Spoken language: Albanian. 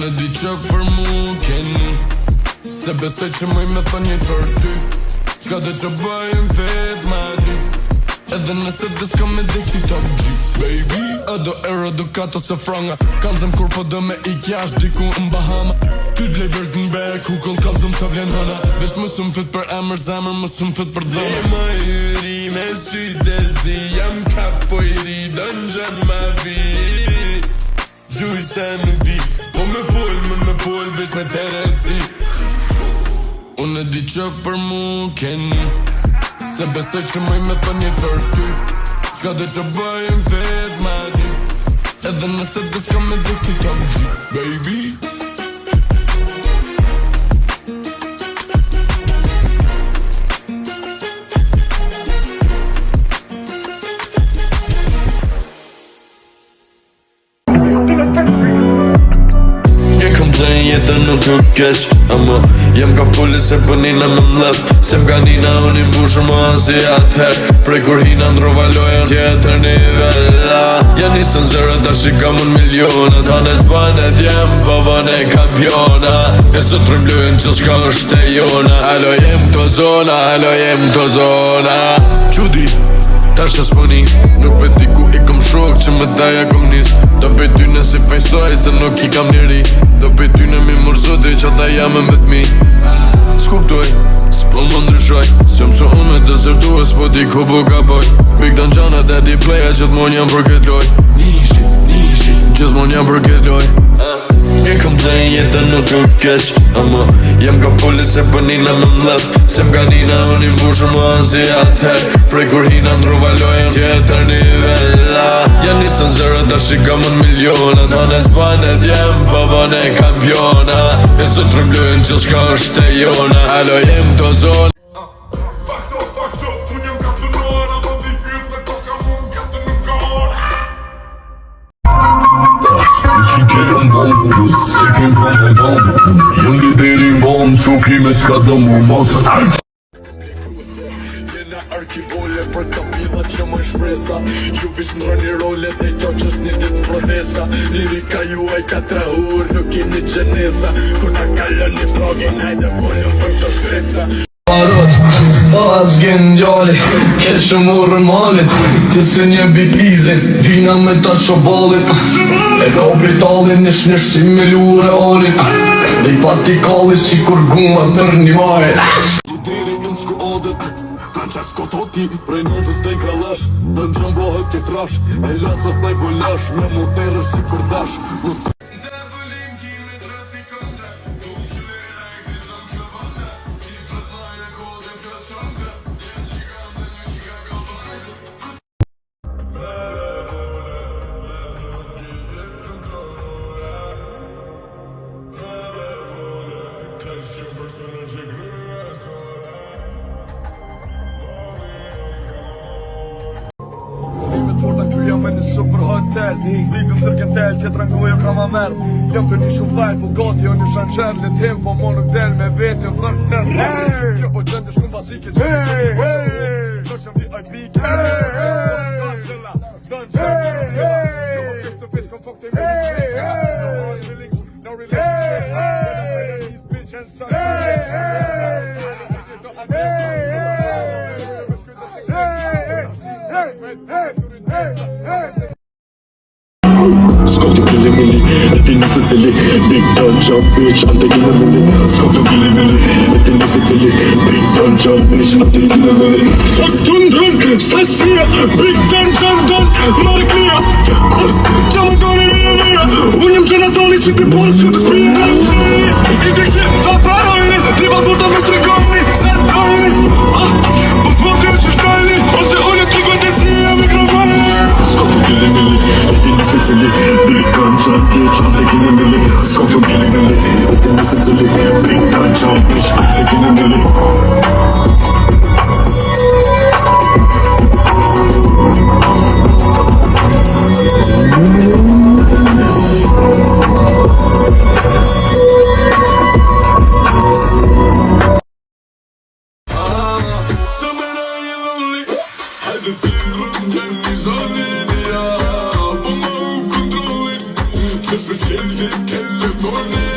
Unë e di që për mu keni, se besoj që mëj me thë njët për ty. Qka dhe që bëjmë vetë ma gji, edhe nëse dhe s'ka me dhe si top G, baby. Edo Aero, Ducato se franga, kalzëm kur po dë me i kjash diku në Bahama. Ty t'lejbër t'nbe, kukull kalzëm të vjen hëna. Vesh më sum pët për emër, zemër më sum pët për dhëna. E më yri me sy dezi, jam kapo i ri, dënë gjën ma vi. Gjuj se nuk di, po me full, vesh me terezi. Unë e di që për mu keni, se besoj që mëj me thë njët për ty. Qka dhe që bëjmë vetë ma gji, edhe nëse dhe s'ka me dhe si top G, baby. Jetën nuk u keq, ama jem ka fulli se pënina me mlep. Se m'ka nina unë i mbushur më ansi atëher, prej kur hina ndrova lojën tjetër nivella. Ja nisën zërë ta shikam unë milionat, hanes banet jem baban e kampiona. E sot rëmblujën që shka është e jona. Halo jem këto zona Qudi, tash e s'poni, nuk peti ku i kom shok që më daja kom nis. Do bëj ty nësi pejsoj se nuk i kam njëri, do bëj ty në mi mërzodi që ata jamën vetëmi. S'kuptoj, s'po më ndryshoj, se mëso unë me dëzërtu e s'po di ku po ka boj. Big Dan Gjana, Daddy Playa, gjithmon jam për këtë loj. Nishi, gjithmon jam për këtë loj. E kom dhejnë jetën nuk u keq, ama jem ka fulli se pënina me mlep. Se m'ka nina unë i mbushur më ansi atëher, prej kur hina ndrova lojën tjetër nivella. Ja nisën zërë ta shikam unë milionat, hanes banet jem baban e kampiona. E sot rëmblujën që shka është e jona. Halo jem këto zona Jën lideri mon, shukime s'ka do mu mot. Jena arkivole për kapila që më shpresa, ju vish në rëni role dhe kjo që s'ni dit prodhesa. Lirika juaj ka trahur, nuk keni gjeneza, kur ta kalën një progin, hajde folën për të shkreca. Pas gen djali, keqë më rëmalit, të se një big easy, vina me ta qobalit. E ka britalin ish si me lure alin, dhe i pati kalli si kur guma për një maj. Lideri të s'ku adet, Francesco Totti, prej nëzës të i kalash, të në gjëmbohet të trash, e lasët të i bolash, me mu terë si kur dash. Forta kjo jam e një super hotel, Ligën tërken del, tjetër në gojo ka ma merë. Jam të një shufajl, po gati jo një shanxer, le t'hem, po mo nuk del me vete në dhërë tërë. Që po gjende shumë basike, që që që VIP, që Skop të kili mili, e ti nisë cili, Big Dan Jump bitch, ante kile mili. Skop të kili mili, e ti nisë cili, Big Dan Jump bitch, ante kile mili. Shak të ndrën, stasia, Big Dan Jump don, markia. Qamë dori mia, unë jem gjenatali që ti porës këtë smija. I dikse, ta parojni, ti ba fota me stregoni, se dojni. Po s'vordi u që shtalni, ose unë t'i godesi e mikrofoni. Skop të kili mili, e ti nisë cili, Big Dan Jump bitch, ante kile mili. Skop të kili mili, e ti nisë cili, Big Dan Jump bitch, ante kile mili. Se s'me qelli kelle dorne